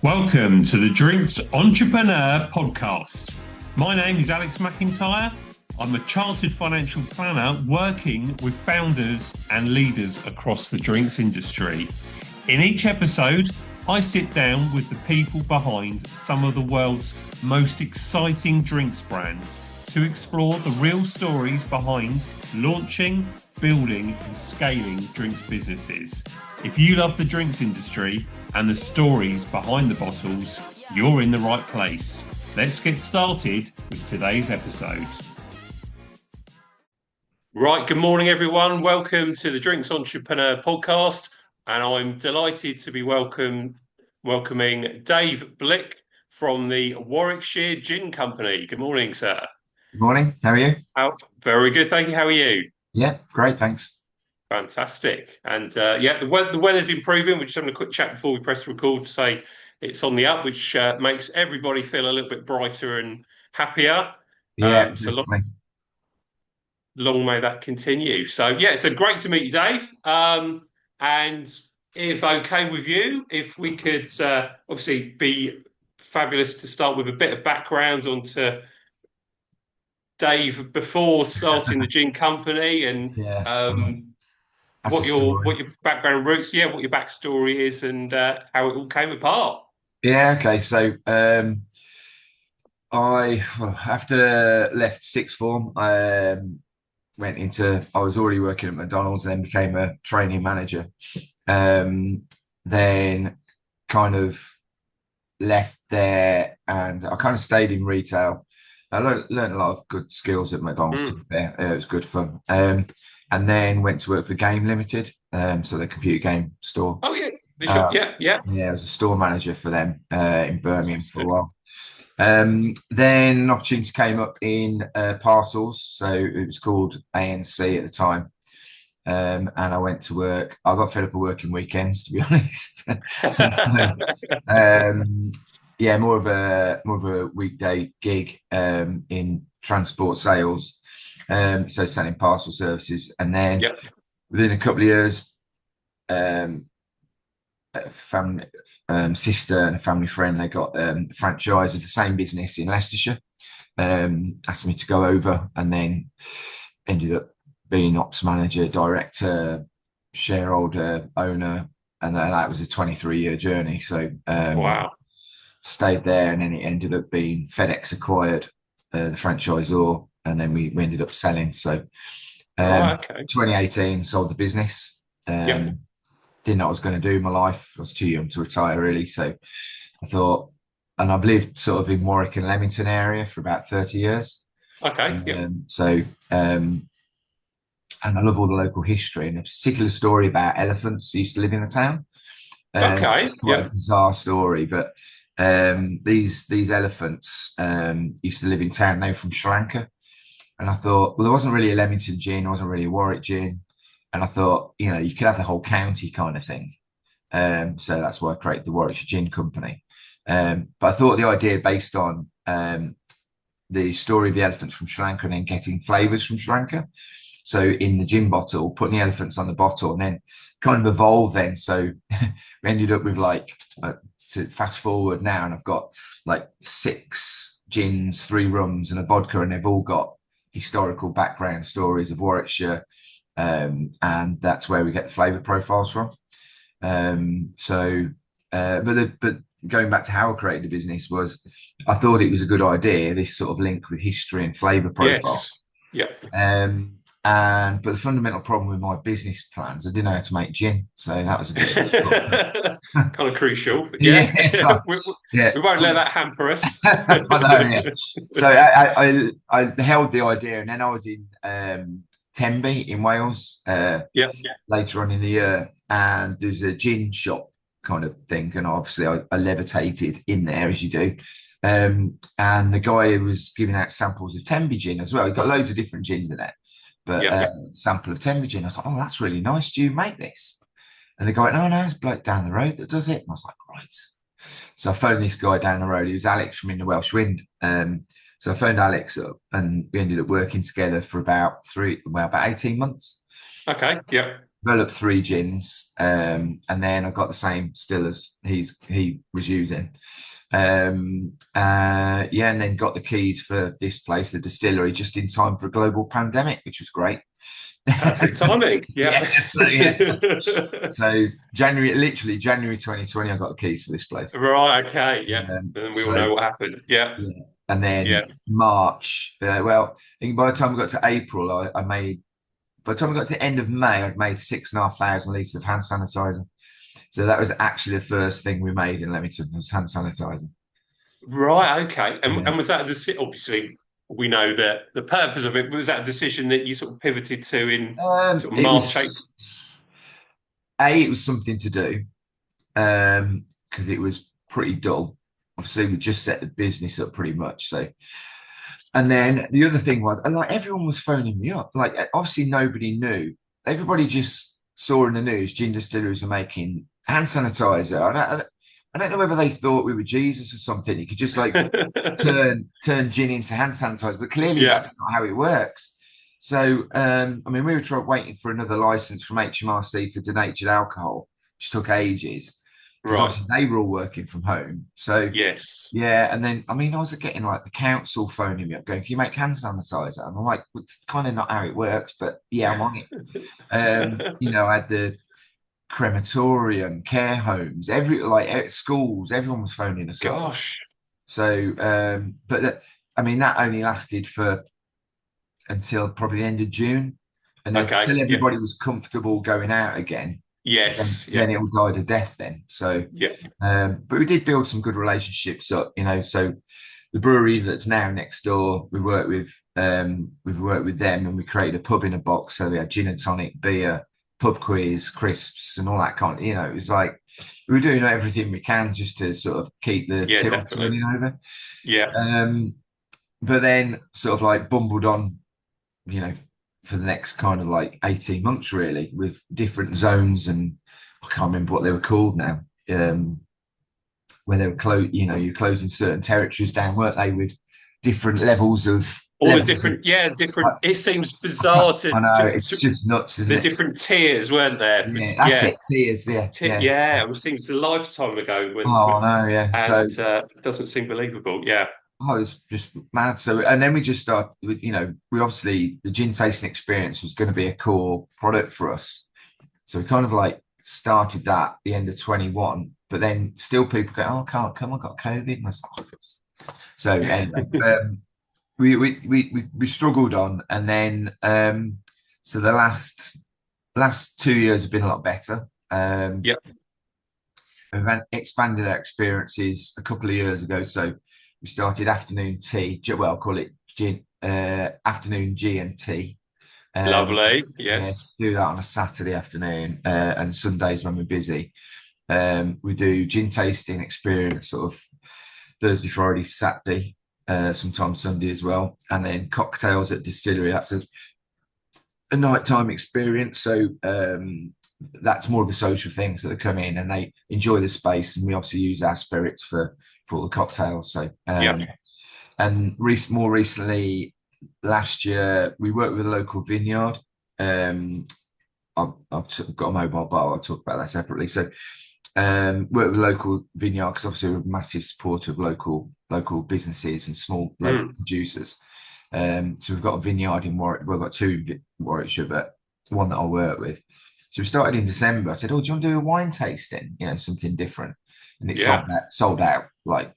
Welcome to the Drinks Entrepreneur Podcast. My name is Alex Macintyre. I'm a chartered financial planner working with founders and leaders across the drinks industry. In each episode, I sit down with the people behind some of the world's most exciting drinks brands to explore the real stories behind launching, building and scaling drinks businesses. If you love the drinks industry and the stories behind the bottles, you're in the right place. Let's get started with today's episode. Right, good morning everyone. Welcome to the Drinks Entrepreneur Podcast, and I'm delighted to be welcoming Dave Blick from the Warwickshire Gin Company. Good morning, sir. Good morning. How are you? Very good, thank you. How are you? Yeah, great, thanks. Fantastic. And the weather's improving. We're just having a quick chat before we press record to say it's on the up, which makes everybody feel a little bit brighter and happier. Yeah, So definitely. long may that continue. So great to meet you, Dave. And if okay with you, if we could obviously be fabulous to start with a bit of background onto Dave before starting the gin company and Yeah, that's a what your story. background roots, what your backstory is, and how it all came apart. Yeah, okay. So after left sixth form, I was already working at McDonald's and then became a training manager. Then kind of left there and I kind of stayed in retail. I learned a lot of good skills at McDonald's, to be fair. It was good fun. And then went to work for Game Limited, so the computer game store. Oh yeah, the shop. Yeah. Yeah, I was a store manager for them in Birmingham for a while. Then an opportunity came up in parcels, so it was called ANC at the time. And I went to work. I got fed up of working weekends, to be honest. Yeah, more of a weekday gig in transport sales. So selling parcel services, and then within a couple of years, a family sister and a family friend, they got a franchise of the same business in Leicestershire. Asked me to go over, and then ended up being ops manager, director, shareholder, owner, and that was a 23-year journey. So Wow. stayed there, and then it ended up being FedEx acquired the franchisor, and then we ended up selling. So 2018 sold the business. Didn't know what I was going to do in my life. I was too young to retire, really. So I thought, and I've lived sort of in Warwick and Leamington area for about 30 years. And I love all the local history, and a particular story about elephants who used to live in the town. It's quite a bizarre story, but these elephants used to live in town. They were from Sri Lanka. And I thought, well, there wasn't really a Leamington gin, there wasn't really a Warwick gin. And I thought, you could have the whole county kind of thing. So that's why I created the Warwickshire Gin Company. But I thought the idea based on the story of the elephants from Sri Lanka and then getting flavours from Sri Lanka. So in the gin bottle, putting the elephants on the bottle, and then kind of evolved then. So we ended up with to fast forward now, and I've got 6 gins, 3 rums and a vodka, and they've all got historical background stories of Warwickshire, and that's where we get the flavour profiles from. But going back to how I created the business was, I thought it was a good idea, this sort of link with history and flavour profiles. But the fundamental problem with my business plans, I didn't know how to make gin, so that was a bit kind of crucial. But we won't let that hamper us. I know, yeah. So I held the idea, and then I was in Tenby in Wales later on in the year, and there's a gin shop kind of thing, and obviously I levitated in there, as you do. And the guy who was giving out samples of Tenby gin as well, he got loads of different gins in there. But sample of Tenby gin, I was like, oh, that's really nice. Do you make this? And the guy went, no, it's a bloke down the road that does it. And I was like, right. So I phoned this guy down the road. He was Alex from In the Welsh Wind. So I phoned Alex up, and we ended up working together for about 18 months. Okay, yeah. developed 3 gins, and then I got the same still as he was using. Yeah, and then got the keys for this place, the distillery, just in time for a global pandemic, which was great. Perfect timing. Yeah. So literally January 2020, I got the keys for this place. Right. Okay. Yeah. And we all know what happened. Yeah. And then March. Well, I think by the time we got to April, I made. By the time we got to end of May, I'd made 6,500 litres of hand sanitizer. So that was actually the first thing we made in Leamington, was hand sanitizer. Right. Okay. And was that a decision? Obviously, we know that the purpose of it. Was that a decision that you sort of pivoted to in sort of March, April? It was something to do because it was pretty dull. Obviously, we just set the business up pretty much. So, and then the other thing was, like, everyone was phoning me up. Like, obviously, nobody knew. Everybody just saw in the news gin distilleries were making hand sanitizer. I don't know whether they thought we were Jesus or something. You could just like turn gin into hand sanitizer, but clearly that's not how it works. So, I mean, we were waiting for another license from HMRC for denatured alcohol, which took ages. Right. Obviously they were all working from home. So, yeah. And then, I mean, I was getting like the council phoning me up going, can you make hand sanitizer? And I'm like, well, it's kind of not how it works, but yeah, I'm on it. You know, I had the crematorium, care homes, schools, everyone was phoning us up. So, but I mean, that only lasted for until probably the end of June, and then until everybody was comfortable going out again. Then it all died a death then. So, but we did build some good relationships up, you know. So the brewery that's now next door, we work with them, and we created a pub in a box. So we had gin and tonic, beer, pub quiz, crisps, and all that kind of, you know, it was like we were doing everything we can just to sort of keep the till turning over. But then sort of like bumbled on, you know, for the next kind of like 18 months really, with different zones, and I can't remember what they were called now, where they were you're closing certain territories down, weren't they, with different levels of the different. It seems bizarre to. I know, it's just nuts, isn't it? The different tiers, weren't there? Yeah, that's it. Tiers, it seems a lifetime ago. It doesn't seem believable. Yeah. Oh, it was just mad. So, and then we just started, you know, we obviously, the gin tasting experience was going to be a core product for us. So we kind of like started that at the end of 21, but then still people go, oh, I can't come, I got COVID. And I was like, oh. So anyway, we struggled on, and then so the last 2 years have been a lot better. We've expanded our experiences a couple of years ago. So we started afternoon tea. Well, I'll call it gin, afternoon G and tea. Lovely. Yes. Do that on a Saturday afternoon, and Sundays when we're busy. We do gin tasting experience sort of Thursday, Friday, Saturday, sometimes Sunday as well, and then cocktails at distillery. That's a nighttime experience. So that's more of a social thing. So they come in and they enjoy the space, and we obviously use our spirits for all the cocktails. So and more recently, last year we worked with a local vineyard. I've got a mobile bar. I'll talk about that separately. So work with a local vineyard because obviously we're a massive supporter of local businesses and small local producers. So we've got a vineyard in Warwick. We've got 2 in Warwickshire, but one that I work with. So we started in December. I said, "Oh, do you want to do a wine tasting? You know, something different." And it sold out like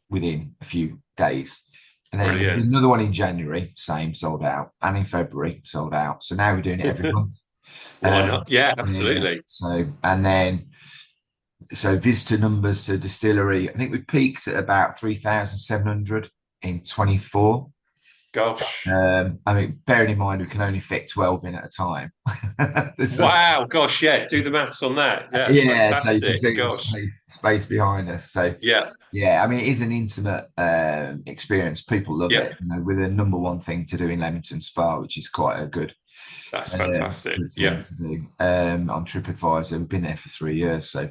within a few days. And then another one in January, same, sold out, and in February, sold out. So now we're doing it every month. Why not? Yeah, absolutely. So visitor numbers to distillery, I think we peaked at about 3,700 in 24. Gosh. I mean, bearing in mind we can only fit 12 in at a time. Wow, gosh, yeah. Do the maths on that. Yeah, so you can see the space behind us. So yeah. I mean, it is an intimate experience. People love it. You know, with a number one thing to do in Leamington Spa, which is quite a good. That's fantastic. Good thing to do. On TripAdvisor, we've been there for 3 years. So.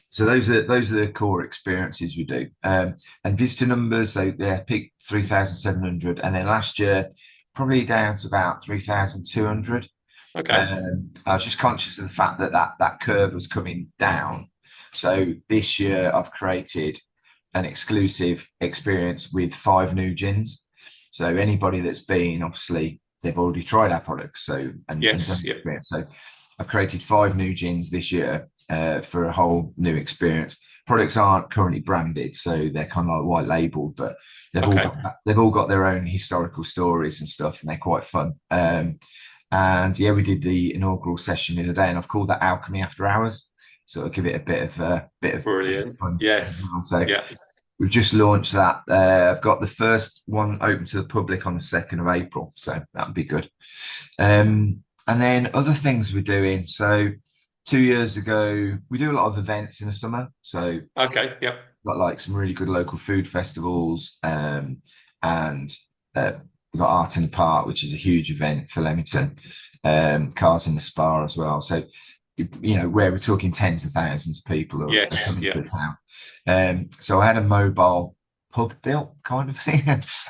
So those are the core experiences we do, and visitor numbers. So peaked 3,700, and then last year probably down to about 3,200. Okay. I was just conscious of the fact that that curve was coming down. So this year I've created an exclusive experience with 5 new gins. So anybody that's been, obviously, they've already tried our products. So and done the experience. So I've created 5 new gins this year for a whole new experience. Products aren't currently branded, so they're kind of like white labeled, but they've all got their own historical stories and stuff, and they're quite fun. And yeah, we did the inaugural session the other day, and I've called that Alchemy After Hours. So I'll give it a bit of Brilliant. fun. Yes. So we've just launched that. I've got the first one open to the public on the 2nd of April, so that'll be good. And then other things we're doing. So 2 years ago, we do a lot of events in the summer. So got like some really good local food festivals, and we've got Art in the Park, which is a huge event for Leamington. Cars in the Spa as well. So, you know, where we're talking tens of thousands of people are coming to the town. So I had a mobile pub built kind of thing.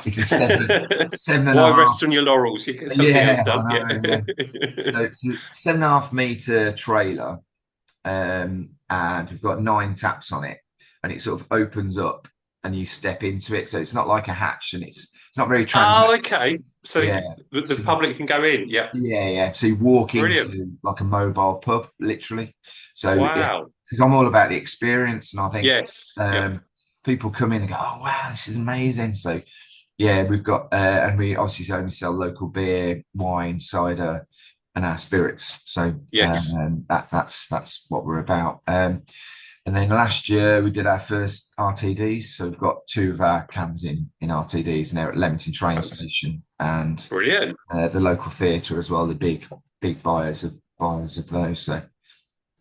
It's a seven and a half. Why rest on your laurels? You get something else done. So it's a 7.5 meter trailer, and we've got 9 taps on it, and it sort of opens up and you step into it. So it's not like a hatch, and it's not very transactional. Oh, okay. So the public can go in. Yeah. So you walk into like a mobile pub, literally. So wow. Because I'm all about the experience, and I think people come in and go, "Oh wow, this is amazing!" So yeah, we've got and we obviously only sell local beer, wine, cider, and our spirits. So that's what we're about. And then last year we did our first RTDs. So we've got 2 of our cans in RTDs, and they're at Leamington train station and brilliant. The local theatre as well. The big buyers of those. So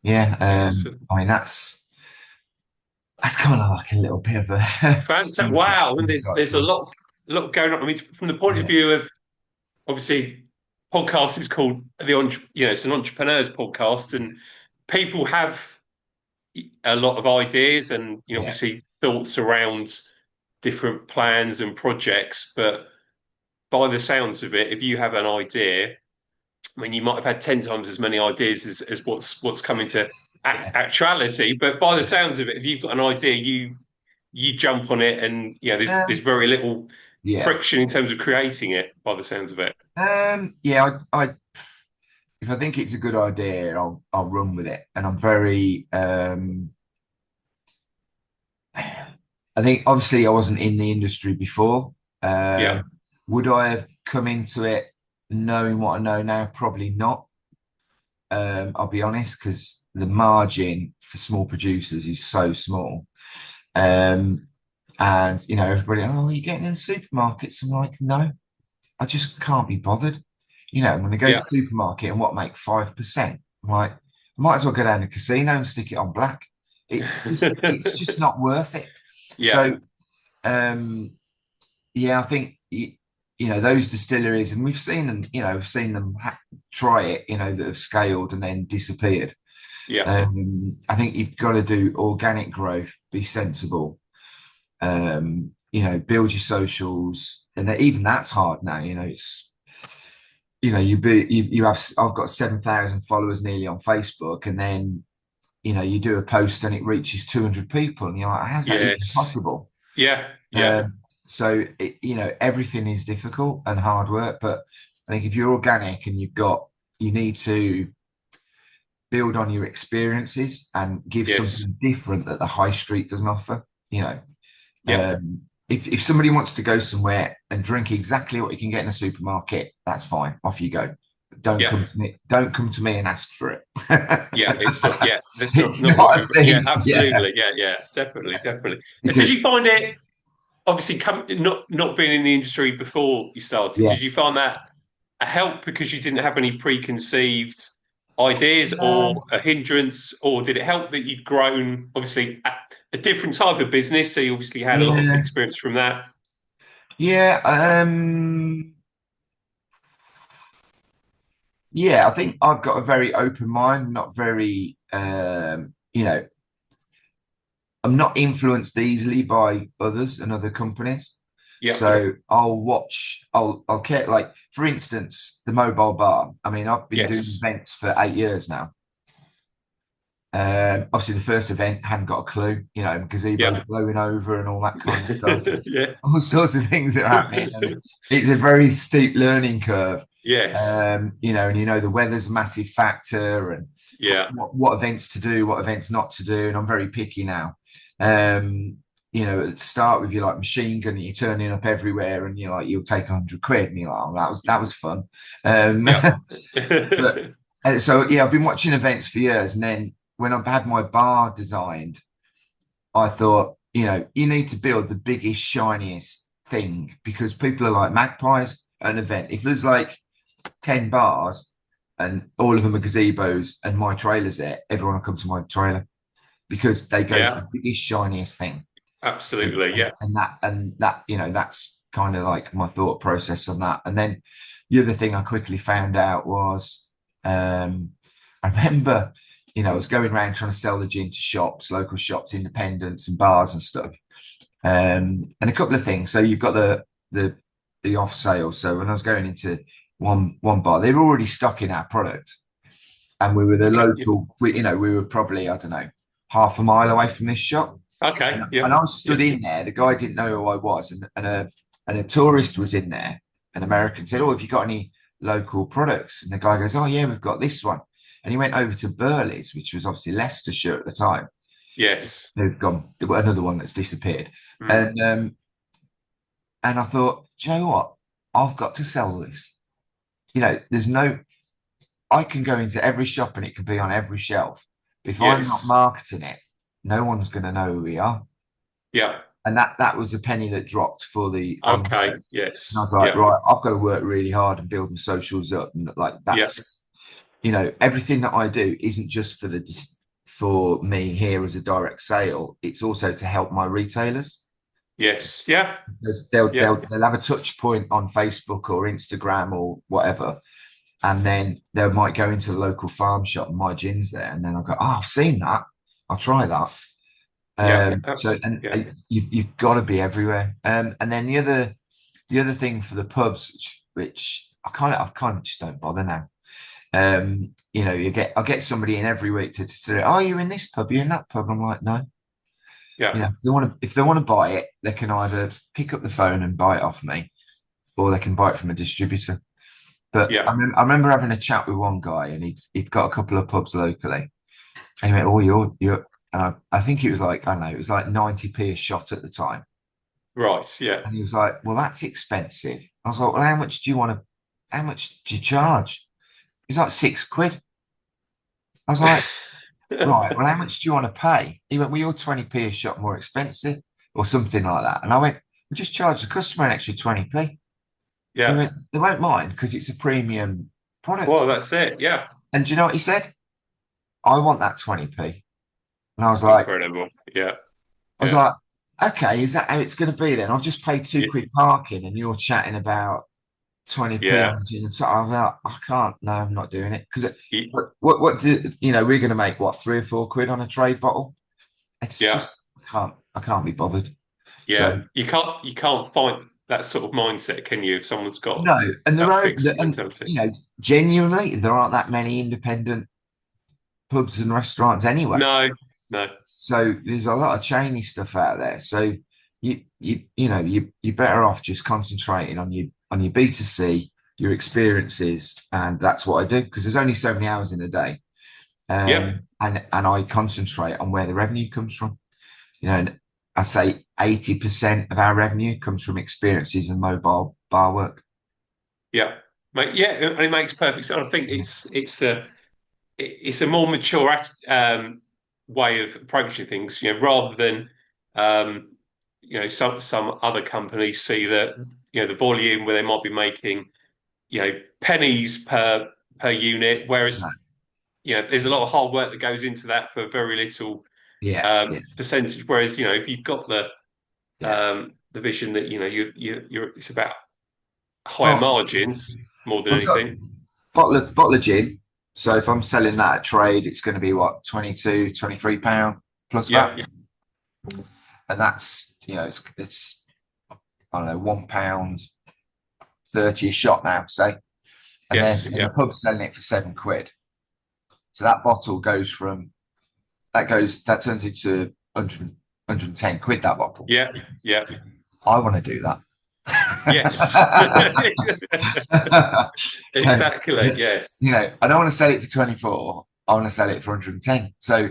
yeah, I mean that's kind of like a little bit of a fantastic. Wow, and there's a lot going on. I mean, from the point of view of obviously, podcast is called it's an entrepreneur's podcast, and people have a lot of ideas and obviously thoughts around different plans and projects. But by the sounds of it, if you have an idea, I mean, you might have had 10 times as many ideas as what's coming to actuality. But by the sounds of it, if you've got an idea, you jump on it, and there's very little friction in terms of creating it. By the sounds of it, if I think it's a good idea, I'll run with it, and I'm very. I think obviously I wasn't in the industry before. Would I have come into it knowing what I know now? Probably not. I'll be honest, because the margin for small producers is so small. And everybody, oh, you're getting in supermarkets. I'm like, no, I just can't be bothered. I'm going to go to the supermarket and make 5%. I'm like, I might as well go down to the casino and stick it on black. It's just not worth it. So, I think those distilleries, and we've seen them, try it, that have scaled and then disappeared. I think you've got to do organic growth, be sensible, build your socials, and even that's hard now. It's I've got 7,000 followers nearly on Facebook, and then you do a post and it reaches 200 people, and you're like, how's that even possible? So everything is difficult and hard work, but I think if you're organic and you need to build on your experiences and give something different that the high street doesn't offer. If somebody wants to go somewhere and drink exactly what you can get in a supermarket, that's fine. Off you go. Don't come to me. Don't come to me and ask for it. It's not. Absolutely. Definitely. Did you find it? Obviously, not being in the industry before you started, did you find that a help because you didn't have any preconceived ideas or a hindrance, or did it help that you'd grown obviously a different type of business, so you obviously had a lot of experience from that? I think I've got a very open mind, not very I'm not influenced easily by others and other companies. Yeah. So I'll care, like, for instance, the mobile bar. I mean, I've been doing events for 8 years now. Obviously, the first event hadn't got a clue, gazebo blowing over and all that kind of stuff. All sorts of things that are happening. And it's a very steep learning curve. And the weather's a massive factor, and what events to do, what events not to do. And I'm very picky now. At the start with your like machine gun, and you're turning up everywhere, and you'll take £100, and you're like, oh, that was fun. So I've been watching events for years, and then when I've had my bar designed, I thought, you need to build the biggest, shiniest thing, because people are like magpies at an event. If there's like 10 bars and all of them are gazebos and my trailer's there, everyone will come to my trailer because they go to the biggest, shiniest thing. Absolutely, and that that's kind of like my thought process on that. And then the other thing I quickly found out was, I remember, I was going around trying to sell the gin to shops, local shops, independents and bars and stuff, and a couple of things. So you've got the off sale. So when I was going into one bar, they were already stocking our product, and we were the local. We were probably, I don't know, half a mile away from this shop. Okay. And I was stood in there. The guy didn't know who I was, and a tourist was in there, an American, said, "Oh, have you got any local products?" And the guy goes, "Oh yeah, we've got this one." And he went over to Burley's, which was obviously Leicestershire at the time. Yes. They've gone, another one that's disappeared. And I thought, do you know what? I've got to sell this. I can go into every shop and it can be on every shelf. If I'm not marketing it, no one's going to know who we are. Yeah. And that was a penny that dropped for the onset. Yes. And I was like, right, I've got to work really hard and build my socials up. And like that's, everything that I do isn't just for me here as a direct sale. It's also to help my retailers. Yes. Yeah. Because they'll have a touch point on Facebook or Instagram or whatever. And then they might go into the local farm shop and my gin's there. And then I'll go, oh, I've seen that. I'll try that. You've got to be everywhere. And then the other thing for the pubs, which I kind of just don't bother now. I get somebody in every week to say, "Oh, you're in this pub, you're in that pub." I'm like, no. Yeah. If they want to buy it, they can either pick up the phone and buy it off me, or they can buy it from a distributor. But I remember having a chat with one guy, and he'd got a couple of pubs locally, and he went, "Oh, you're." And I think it was like, I don't know, it was like 90p a shot at the time. Right. Yeah. And he was like, "Well, that's expensive." I was like, "Well, how much do you charge?" He's like, £6. I was like, right, well, how much do you want to pay? He went, "Well, you're 20p a shot more expensive," or something like that. And I went, "We'll just charge the customer an extra 20p. Yeah. He went, "They won't mind because it's a premium product." Well, that's it. Yeah. And do you know what he said? "I want that 20p. And I was like, incredible. Yeah. I was like, okay, is that how it's going to be then? I've just paid £2 parking and you're chatting about 20p on the gin. And so I'm like, I can't. No, I'm not doing it because what do we're going to make what, £3 or £4 on a trade bottle? It's just I can't be bothered. Yeah, so, you can't find that sort of mindset, can you? If someone's got and there are, genuinely there aren't that many independent pubs and restaurants anyway. No. So there's a lot of chainy stuff out there. So you're better off just concentrating on your B2C, your experiences, and that's what I do because there's only so many hours in a day. And I concentrate on where the revenue comes from. And I say 80% of our revenue comes from experiences and mobile bar work. Yeah, mate. Yeah, it makes perfect sense. I think it's a more mature way of approaching things, rather than some other companies see that the volume where they might be making pennies per unit, whereas there's a lot of hard work that goes into that for very little percentage. Whereas if you've got the vision that you're it's about higher margins more than anything. Bottle of gin. So if I'm selling that at trade, it's going to be what, £22, £23 plus that. And that's, it's I don't know, £1.30 a shot now, say, and the pub's selling it for £7. So that bottle goes from that turns into 110 quid, that bottle. Yeah, yeah. I want to do that. Yes. Exactly. So, yes. You know, I don't want to sell it for 24. I want to sell it for 110. So,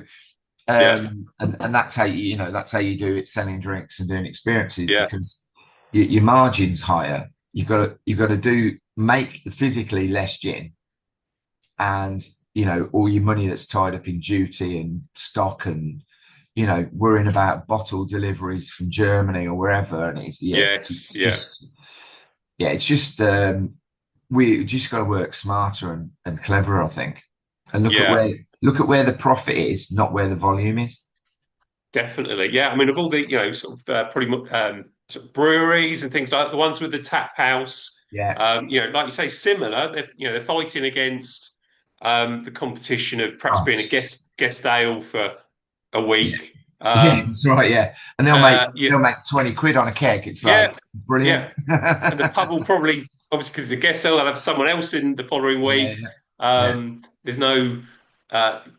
and that's how that's how you do it, selling drinks and doing experiences, because your margin's higher. You've got to make physically less gin, and all your money that's tied up in duty and stock and worrying about bottle deliveries from Germany or wherever. And it's just we just got to work smarter and cleverer, I think, and look at where the profit is, not where the volume is. Definitely, yeah. I mean, of all the sort of pretty much sort of breweries and things like that, the ones with the tap house, like you say, similar. They're fighting against the competition of perhaps being a guest ale for a week. That's right. Yeah, and they'll make 20 quid on a keg. It's like brilliant. Yeah, and the pub will probably, obviously, because it's a guest ale, they'll have someone else in the following week. There's no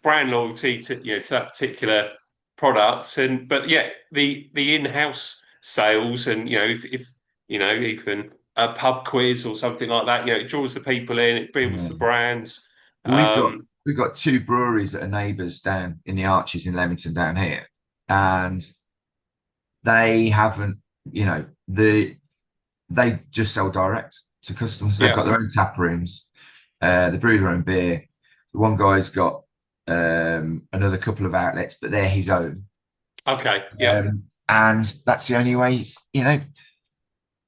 brand loyalty to that particular product, but the in-house sales, and if even a pub quiz or something like that, it draws the people in, it builds the brands. We've got two breweries that are neighbours down in the Arches in Leamington down here, and they haven't, they just sell direct to customers. They've got their own tap rooms, they brew their own beer. The one guy's got another couple of outlets, but they're his own. Okay, yeah. And that's the only way,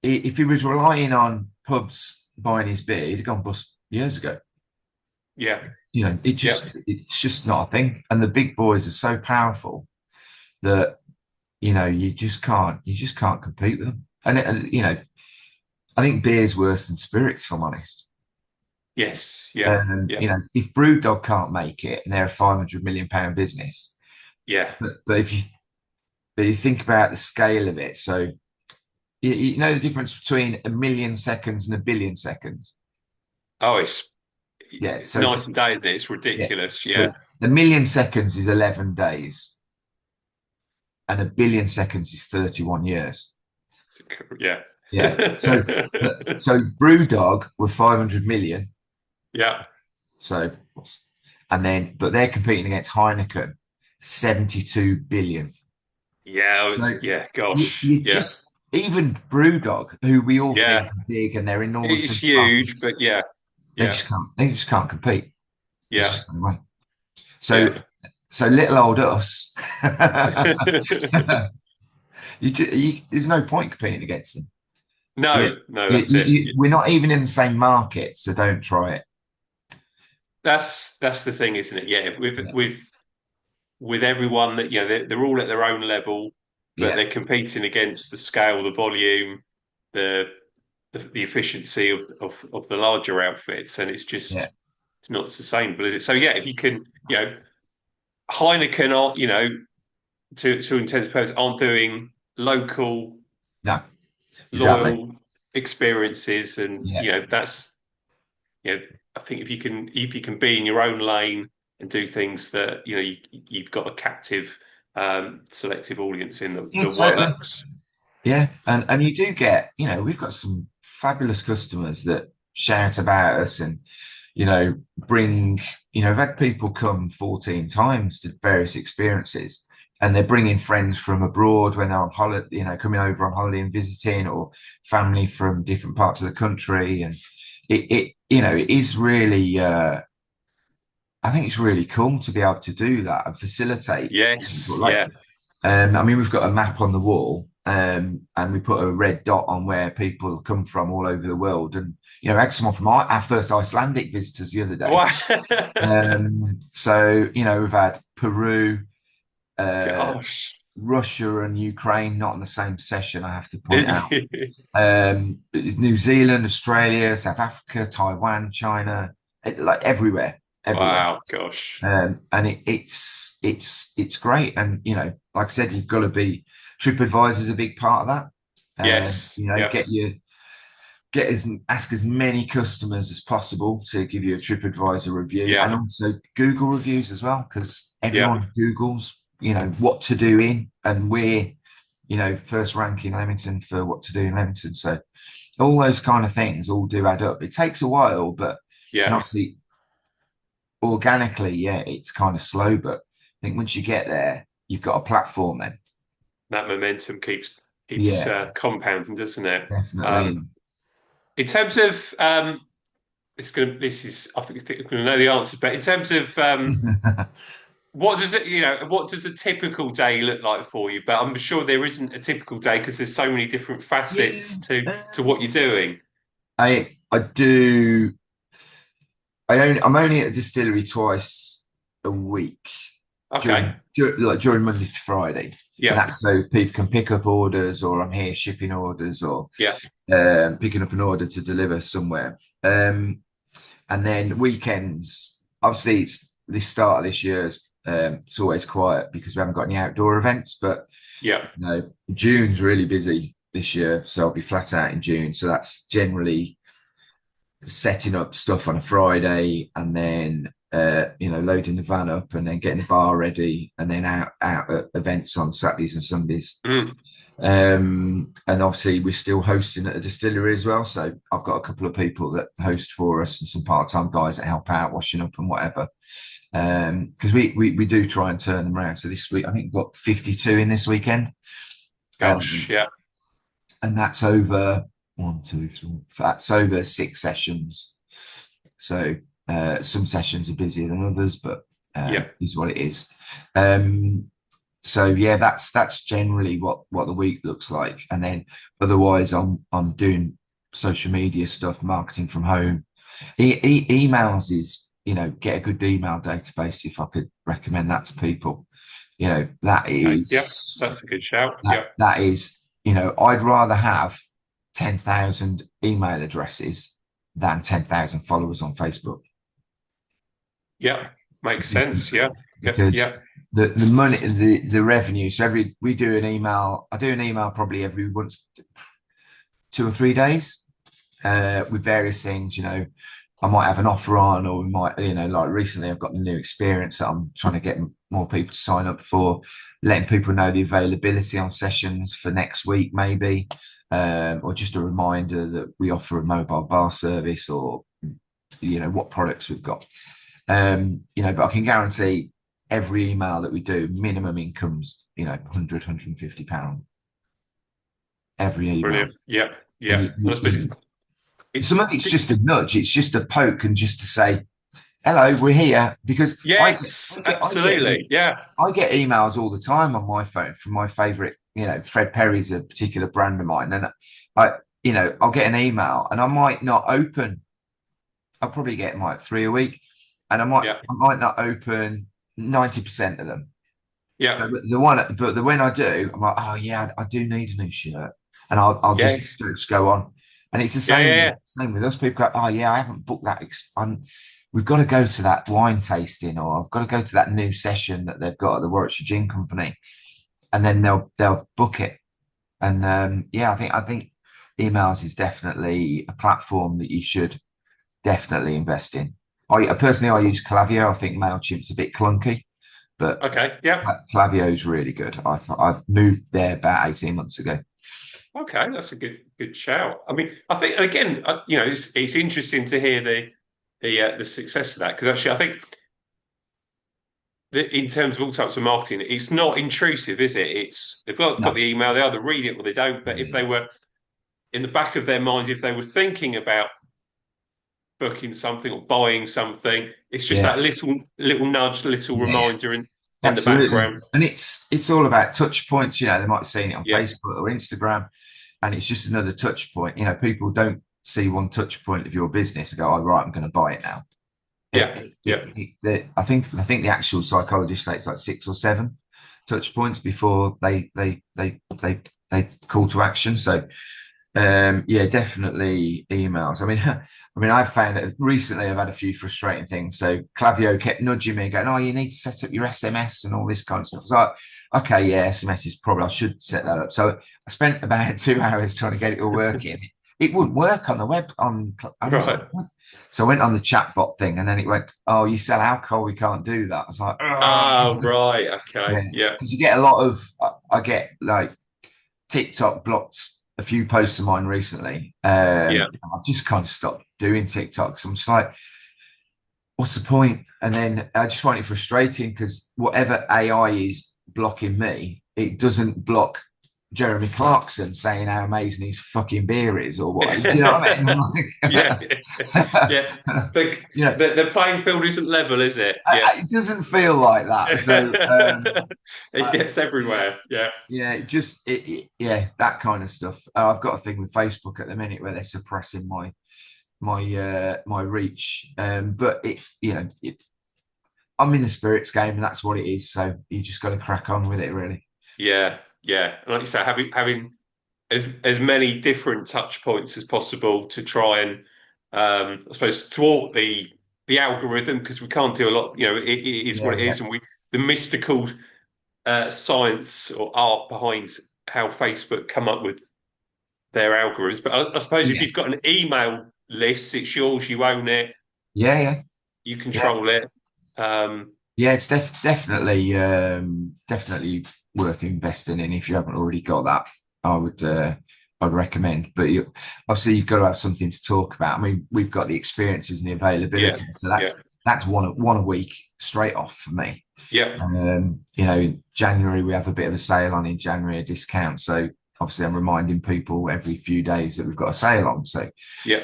if he was relying on pubs buying his beer, he'd have gone bust years ago. Yeah. It's just not a thing. And the big boys are so powerful that, you just can't compete with them. And I think beer's worse than spirits, if I'm honest. Yes. Yeah. If Brewdog can't make it and they're a £500 million business. Yeah. But if you think about the scale of it, so you know the difference between 1 million seconds and 1 billion seconds. Oh, it's so night and day, isn't it? It's ridiculous. Yeah. So 1 million seconds is 11 days, and 1 billion seconds is 31 years. Yeah. Yeah. So Brewdog were 500 million. Yeah. So, but they're competing against Heineken, 72 billion. Yeah. Gosh. Just even Brewdog, who we all think are big and they're enormous. It's huge, but they just can't compete. Yeah. So little old us, there's no point competing against them. No, that's it. We're not even in the same market, so don't try it. That's the thing, isn't it? Yeah, with everyone that they're all at their own level, but they're competing against the scale, the volume, the efficiency of the larger outfits, and it's just it's not sustainable, is it? So if you can, Heineken are, to intense purpose, aren't doing local. No. Exactly. Loyal experiences, and that's I think if you can be in your own lane and do things that you've got a captive selective audience in that works. Yeah, and you do get, we've got some fabulous customers that shout about us and bring, we've had people come 14 times to various experiences. And they're bringing friends from abroad when they're on holiday, coming over on holiday and visiting, or family from different parts of the country. And it is really, I think it's really cool to be able to do that and facilitate. Yes. I mean, we've got a map on the wall, and we put a red dot on where people come from all over the world. And, I had someone from our first Icelandic visitors the other day. Wow. So, we've had Peru, Russia and Ukraine, not in the same session, I have to point out. New Zealand, Australia, South Africa, Taiwan, China, like everywhere. Wow, gosh. And it's great. And like I said, you've got to be, TripAdvisor is a big part of that. Yes. You know, ask as many customers as possible to give you a TripAdvisor review, and also Google reviews as well, because everyone Googles, you know, what to do in, and we're, you know, first rank in Leamington for what to do in Leamington. So all those kind of things all do add up. It takes a while, but and obviously organically, it's kind of slow, but I think once you get there, you've got a platform then. That momentum keeps compounding, doesn't it? Definitely. In terms of I think we're going to know the answer, but in terms of what does a typical day look like for you? But I'm sure there isn't a typical day, because there's so many different facets to what you're doing. I'm only at the distillery twice a week. Okay. During Monday to Friday. Yeah. And that's so people can pick up orders, or I'm here shipping orders, or picking up an order to deliver somewhere. And then weekends, obviously it's this start of this year, it's always quiet because we haven't got any outdoor events, but you know, June's really busy this year, so I'll be flat out in June. So that's generally setting up stuff on a Friday, and then you know, loading the van up, and then getting the bar ready, and then out at events on Saturdays and Sundays. And obviously we're still hosting at a distillery as well, so I've got a couple of people that host for us, and some part-time guys that help out washing up and whatever, because we do try and turn them around. So this week I think we've got 52 in this weekend. Gosh, and that's over 1, 2, 3, that's over 6 sessions. So some sessions are busier than others, but is what it is. So that's generally what the week looks like. And then otherwise I'm doing social media stuff, marketing from home. Emails is, you know, get a good email database, if I could recommend that to people. You know, that is that's a good shout. That is, you know, I'd rather have 10,000 email addresses than 10,000 followers on Facebook. Yeah, makes sense. Because the money, the revenue. So I do an email probably every 2 or 3 days with various things. You know, I might have an offer on, or we might, you know, like recently I've got the new experience that I'm trying to get more people to sign up for, letting people know the availability on sessions for next week, maybe, or just a reminder that we offer a mobile bar service, or, you know, what products we've got. You know, but I can guarantee every email that we do, minimum income's, you know, 100, 150 £150 every email. Brilliant. Yeah. Some of it's just a nudge, it's just a poke, and just to say, hello, we're here. Because absolutely. I get emails all the time on my phone from my favorite, you know, Fred Perry's a particular brand of mine, and you know, I'll get an email and I might not open. I'll probably get like 3 a week, and I might not open 90% of them. Yeah. But when I do, I'm like, oh yeah, I do need a new shirt, and I'll just go on. And it's the same with us. People go, oh yeah, I haven't booked that. We've got to go to that wine tasting, or I've got to go to that new session that they've got at the Warwickshire Gin Company, and then they'll book it. And I think emails is definitely a platform that you should definitely invest in. I personally use Klaviyo. I think MailChimp's a bit clunky, but Klaviyo is really good. I've moved there about 18 months ago. Okay, that's a good shout. I mean, I think again, you know, it's interesting to hear the success of that, because actually, I think that in terms of all types of marketing, it's not intrusive, is it? It's they've got the email, they either read it or they don't. But if they were in the back of their minds, if they were thinking about booking something or buying something, it's just that little nudge, little reminder in the background. And it's all about touch points. You know, they might have seen it on Facebook or Instagram, and it's just another touch point. You know, people don't see one touch point of your business and go, "Oh, right, I'm going to buy it now." I think the actual psychologist say it's like 6 or 7 touch points before they call to action. So Yeah, definitely emails. I mean, I've found that recently I've had a few frustrating things. So Clavio kept nudging me, going, "Oh, you need to set up your SMS and all this kind of stuff." I was like, "Okay, yeah, SMS is probably I should set that up." So I spent about 2 hours trying to get it all working. It wouldn't work on the web I was like, Right. what? So I went on the chatbot thing, and then it went, "Oh, you sell alcohol, we can't do that." I was like, Oh, "Ugh." right. Okay. Yeah, Yeah. because you get a lot of I get like TikTok blocked a few posts of mine recently. Yeah. I've just kind of stopped doing TikTok. So I'm just like, what's the point? And then I just find it frustrating because whatever AI is blocking me, it doesn't block Jeremy Clarkson saying how amazing his fucking beer is or what. Do you know what I mean? Yeah. Yeah. The, You know, the playing field isn't level, is it? Yeah. it doesn't feel like that. So It gets yeah, everywhere. Yeah. yeah, yeah, that kind of stuff. I've got a thing with Facebook at the minute where they're suppressing my reach. But I'm in the spirits game, and that's what it is. So you just got to crack on with it, really. Yeah. Yeah. And like you say, having as many different touch points as possible to try and I suppose thwart the algorithm because we can't do a lot. It is what Yeah, it yeah, is, and the mystical science or art behind how Facebook come up with their algorithms. But I suppose if yeah, you've got an email list, it's yours, you own it, yeah, yeah, you yeah. control it. Um, Yeah, it's definitely worth investing in if you haven't already got that. I would I'd recommend. But obviously you've got to have something to talk about. I mean, we've got the experiences and the yeah, availability, so yeah, that's one a week straight off for me. yeah, January we have a bit of a sale on in January, a discount. So obviously I'm reminding people every few days that we've got a sale on. So yeah.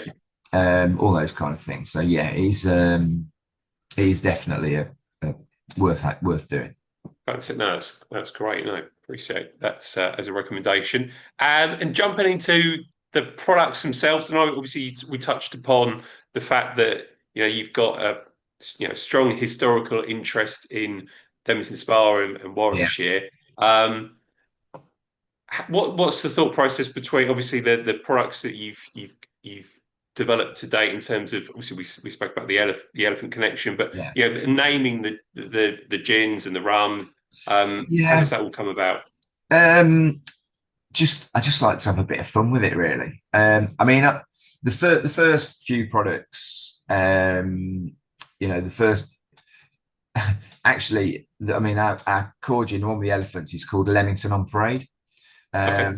all those kind of things. So yeah, it is definitely a worth doing. That's it. No, that's great. No, appreciate that as a recommendation. And jumping into the products themselves, and obviously we touched upon the fact that you've got a strong historical interest in Leamington Spa and Yeah, Warwickshire. Um, what's the thought process between obviously the products that you've developed to date in terms of obviously we spoke about the elephant connection, but yeah, naming the gins and the rums. How yeah. does that all come about? Um, I just like to have a bit of fun with it, really. The first few products, the first actually, our core gin, the one with the elephants, is called Leamington on Parade. Okay.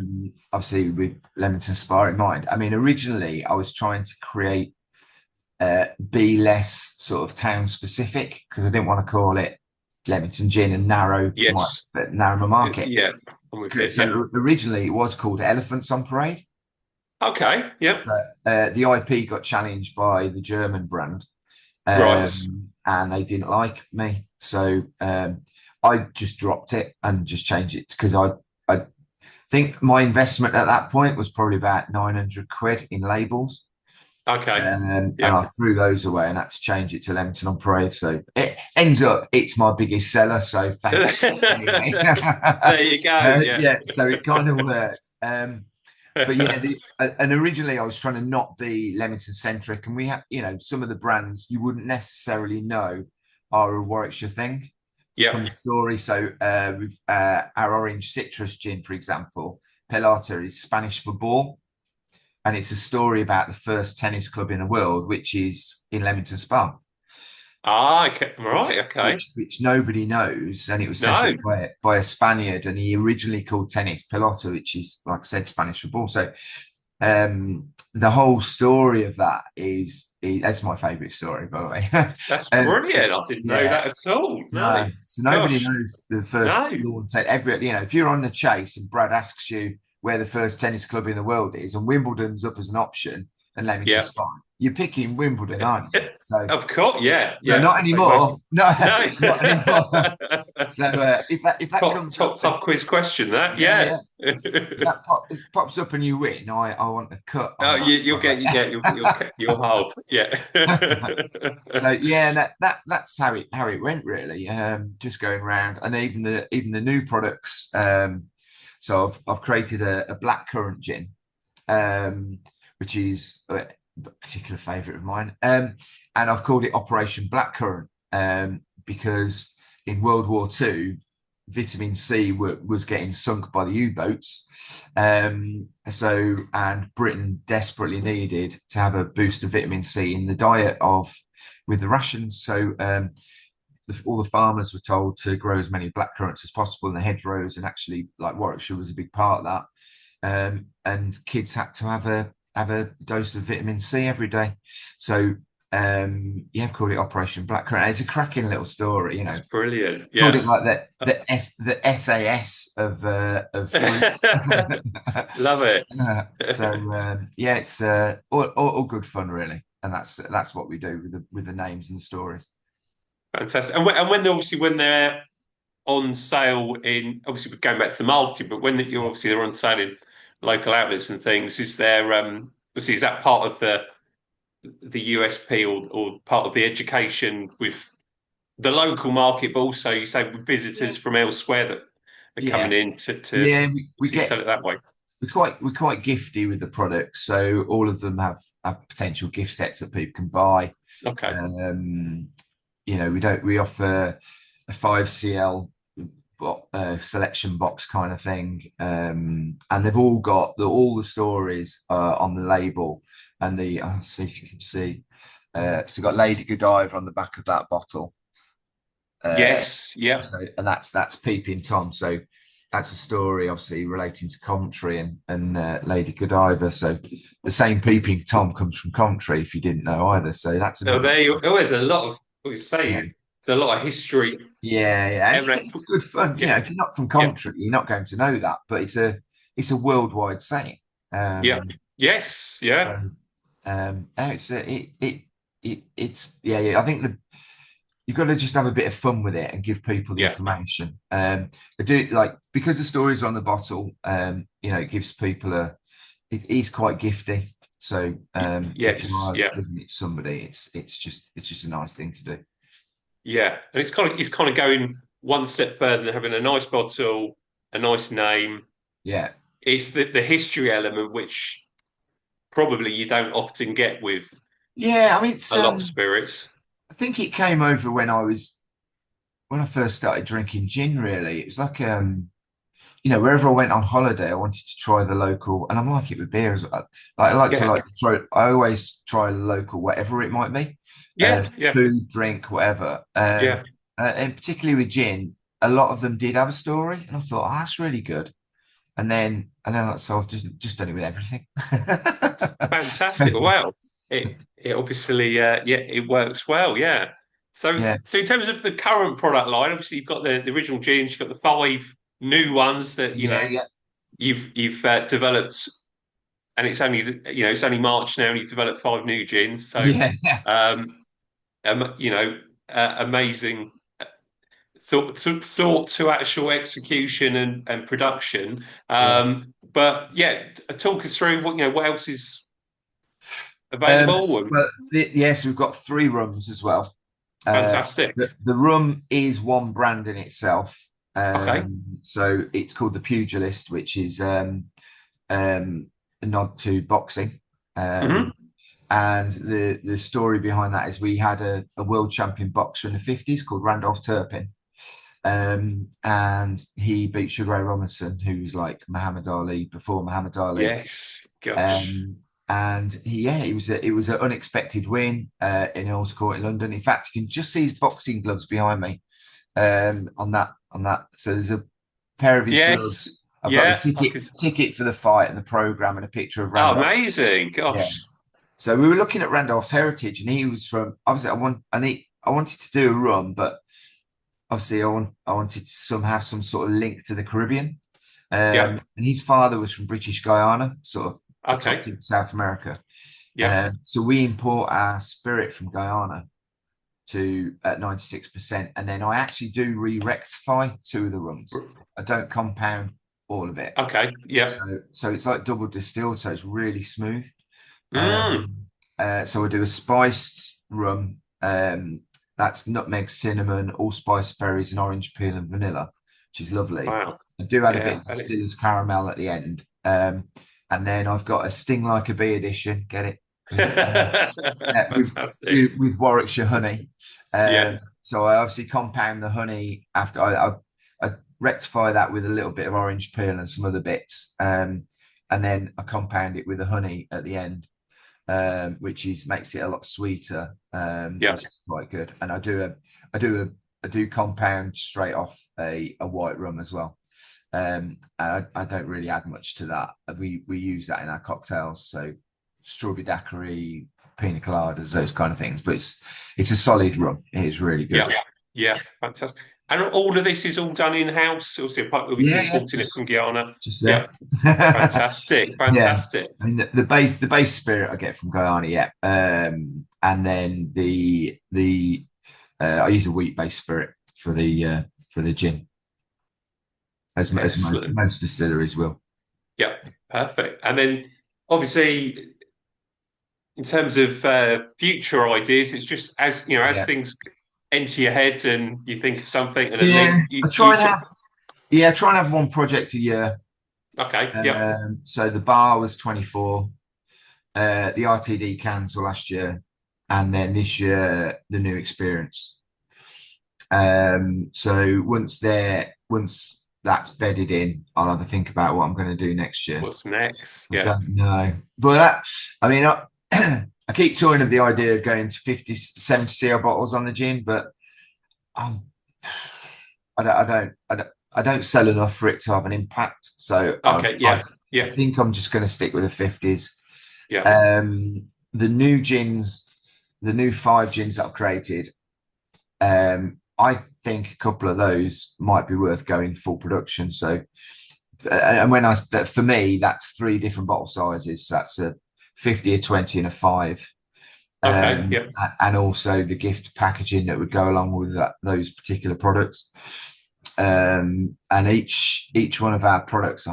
Obviously with Leamington Spa in mind. I mean, originally I was trying to create be less sort of town specific because I didn't want to call it Leamington Gin and Yes. narrow my market. Yeah. I'm with it. Yeah. So originally it was called Elephants on Parade, Okay. Yep. but the IP got challenged by the German brand, Right. and they didn't like me. So I just dropped it and just changed it because I think my investment at that point was probably about 900 quid in labels. Okay. And I Yep. threw those away and had to change it to Leamington on Parade. So it ends up it's my biggest seller. So thanks anyway. There you go. Yeah. Yeah, so it kind of worked. But yeah, and originally I was trying to not be Leamington centric, and we have some of the brands you wouldn't necessarily know are a Warwickshire thing from Yep. the story. So with our orange citrus gin, for example, Pelata is Spanish for ball, and it's a story about the first tennis club in the world, which is in Leamington Spa. Ah, okay. Right. Okay. Which nobody knows, and it was set up No. by a Spaniard, and he originally called tennis pelota, which is like I said, Spanish for ball. So the whole story of that that's my favourite story, by the way. That's brilliant. I didn't know Yeah, that at all. No. no, so nobody Gosh. knows the first No. lawn tennis. If you're on the chase and Brad asks you where the first tennis club in the world is, and Wimbledon's up as an option, and Yeah. Leamington's fine, you're picking Wimbledon, aren't you? So. Of course. Yeah. No, Yeah. not So most. anymore. No, No. not anymore. So if that comes up, Top pub quiz question. That. yeah, Yeah. yeah. If it pops up and you win, I want a cut on Oh, that. you'll halve. Yeah. So yeah, that's how it went really. Just going around, and even the new products. So I've created a black currant gin, which is a particular favourite of mine. And I've called it Operation Blackcurrant because in World War II, vitamin C was getting sunk by the U-boats. And Britain desperately needed to have a boost of vitamin C in the diet with the rations. So all the farmers were told to grow as many blackcurrants as possible in the hedgerows, and actually, like, Warwickshire was a big part of that. And kids had to have a dose of vitamin C every day. So I've called it Operation Blackcurrant. It's a cracking little story, you know. It's brilliant. Yeah. Called it like the SAS of fruits. Love it. It's all good fun, really, and that's what we do with the names and the stories. Fantastic. And when they're on sale in, obviously we're going back to the marketing, but when you're obviously they're on sale in local outlets and things, is there obviously is that part of the USP or part of the education with the local market, but also you say with visitors from elsewhere that are coming in to we sell it that way? We're quite gifty with the products, so all of them have potential gift sets that people can buy. Okay. We offer a 5cl selection box kind of thing, and they've all got all the stories on the label, and I'll see if you can see. So we've got Lady Godiva on the back of that bottle. Yes, yeah. And that's Peeping Tom. So that's a story, obviously, relating to Coventry and Lady Godiva. So the same Peeping Tom comes from Coventry, if you didn't know either. So that's always a lot of what you say. Yeah. It's a lot of history. Yeah. It's good fun. You know, if you're not from Coventry, you're not going to know that. But it's a worldwide saying. Yes. Yeah. I think you've got to just have a bit of fun with it and give people the information. I do like, because the stories are on the bottle. It gives people it is quite gifty. So if you are giving it to somebody, it's just a nice thing to do. Yeah, and it's kind of going one step further than having a nice bottle, a nice name. Yeah, it's the history element, which probably you don't often get with. Yeah, I mean, a lot of spirits. I think it came over when I first started drinking gin. Really, it was like wherever I went on holiday, I wanted to try the local, and I'm like it with beer as well. I always try local, whatever it might be. Food, drink, whatever. And particularly with gin, a lot of them did have a story, and I thought, that's really good. And then so I've just done it with everything. Fantastic! Wow, it obviously it works well. Yeah. So in terms of the current product line, obviously you've got the original gins, you've got the 5 new ones that you've developed, and it's only March now, and you've developed 5 new gins. So amazing thought to actual execution and production. But talk us through what else is available. Yes, we've got 3 rums as well. Fantastic. The rum is one brand in itself. Okay. So it's called the Pugilist, which is a nod to boxing. And the story behind that is we had a world champion boxer in the 50s called Randolph Turpin. And he beat Sugar Ray Robinson, who's like Muhammad Ali before Muhammad Ali. Yes, gosh. And it was an unexpected win in Earl's Court in London. In fact, you can just see his boxing gloves behind me on that. So there's a pair of his gloves. I've got the ticket for the fight and the program and a picture of Randolph. Oh, amazing! Gosh. Yeah. So we were looking at Randolph's heritage, and he was from. Obviously, I wanted to do a rum, but obviously, I wanted to have some sort of link to the Caribbean. And his father was from British Guyana, sort of. In South America. So we import our spirit from Guyana at 96%, and then I actually do re-rectify 2 of the rums. I don't compound all of it. Okay. Yeah. So it's like double distilled, so it's really smooth. So we do a spiced rum. That's nutmeg, cinnamon, allspice berries, and orange peel and vanilla, which is lovely. Wow. I do add a bit of distiller's caramel at the end. and then I've got a Sting Like a Bee edition. Get it? Fantastic. With Warwickshire honey. Yeah. So I obviously compound the honey after I rectify that with a little bit of orange peel and some other bits, and then I compound it with the honey at the end, which makes it a lot sweeter. Which is quite good. And I do compound straight off a white rum as well. And I don't really add much to that. We use that in our cocktails, so strawberry daiquiri, pina coladas, those kind of things. But it's a solid rum. It is really good. Yeah, fantastic. And all of this is all done in house. Obviously, importing it from Guyana. Fantastic. Yeah. I mean, the base spirit I get from Guyana, yeah. And then I use a wheat based spirit for the gin, as most distilleries will. Yeah, perfect. And then obviously, in terms of future ideas, it's just as things enter your head and you think of something, and I try and have one project a year. Okay. So the bar was 24. The RTD cans were last year, and then this year the new experience. So once that's bedded in, I'll have a think about what I'm going to do next year. What's next? I don't know, but I keep toying of the idea of going to 50, 70 CL bottles on the gin, but I don't sell enough for it to have an impact. So I think I'm just going to stick with the 50s. Yeah. The new gins, the new 5 gins that I've created, I think a couple of those might be worth going full production. So, and for me, that's 3 different bottle sizes. So that's a 50, a 20, and a 5. And also the gift packaging that would go along with those particular products. And each one of our products,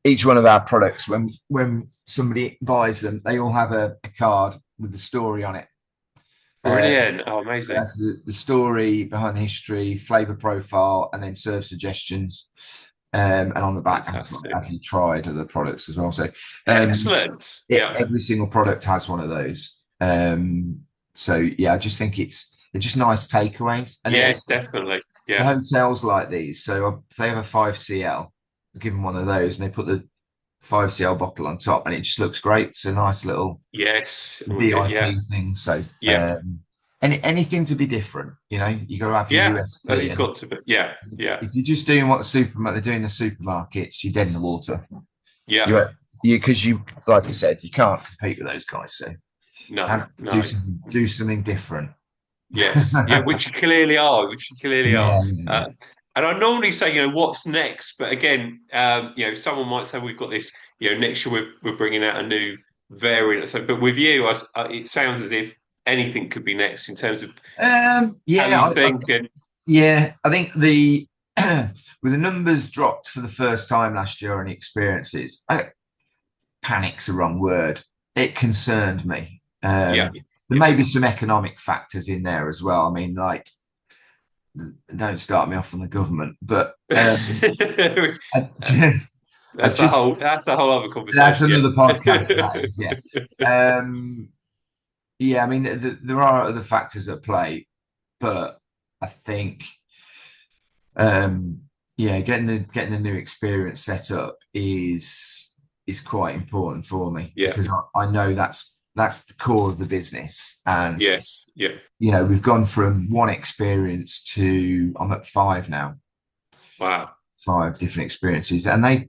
each one of our products, when somebody buys them, they all have a card with the story on it. Brilliant. Amazing. That's the story behind the history, flavor profile, and then serve suggestions. And on the back, have you tried other products as well? So excellent. Every single product has one of those. So I just think they're just nice takeaways. And yes, definitely. Yeah. The hotels like these. So if they have a 5CL, I give them one of those, and they put the 5CL bottle on top, and it just looks great. It's a nice little VIP thing. So anything to be different, you got to have your USP. You've got to be. Yeah. If you're just doing what they're doing in the supermarkets, you're dead in the water. Yeah. Because like I said, you can't compete with those guys. So do something different. Yes. Which you clearly are. And I normally say, what's next? But again, someone might say we've got this, next year we're bringing out a new variant. So, but with you, it sounds as if anything could be next in terms of how you think. I think with the numbers dropped for the first time last year on the experiences, panic's the wrong word. It concerned me. There may be some economic factors in there as well. I mean, like, don't start me off on the government, but that's a whole other conversation. That's another podcast. That is, I mean, there are other factors at play, but I think, getting the new experience set up is quite important for me because I know that's the core of the business. And we've gone from 1 experience to I'm at 5 now. Wow. 5 different experiences, and they,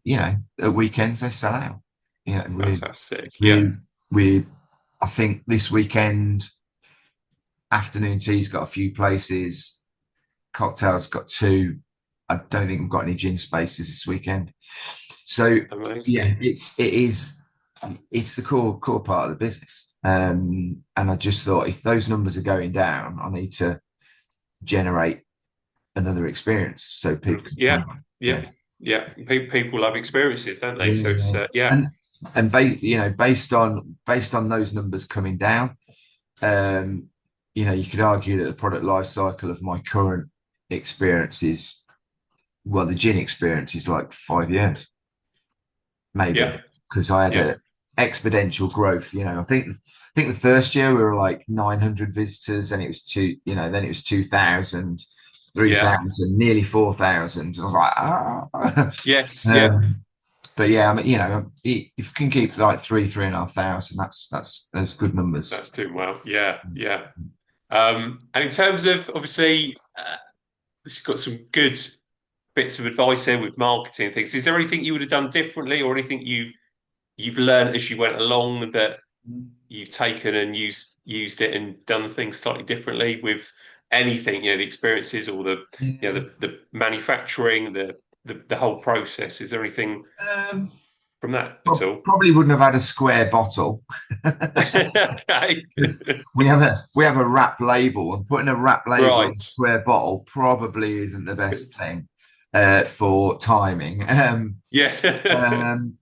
at weekends they sell out. Fantastic. I think this weekend afternoon tea's got a few places, cocktails got 2. I don't think we've got any gin spaces this weekend. So amazing. It's the core part of the business. And I just thought, if those numbers are going down, I need to generate another experience so people can people love experiences, don't they? So it's and based on those numbers coming down, you could argue that the product life cycle of my current experience is well, the gin experience is like 5 years, maybe, Yeah. because I had Yeah. a exponential growth. I think the first year we were like 900 visitors, and it was then it was 2,000, three Yeah. thousand, nearly 4,000. I was like, ah. Yes. Yeah. um, but yeah, I mean, if you can keep like 3,500, that's good numbers. That's doing well. Yeah. Yeah. And in terms of obviously, you've got some good bits of advice there with marketing and things. Is there anything you would have done differently, or anything you've learned as you went along that you've taken and used it and done things slightly differently with anything, the experiences or Yeah. the manufacturing, the whole process? Is there anything Um, from that at all? Probably wouldn't have had a square bottle. Okay. Because we have a wrap label, and putting a wrap label on a Right. square bottle probably isn't the best thing for timing. Yeah. Um,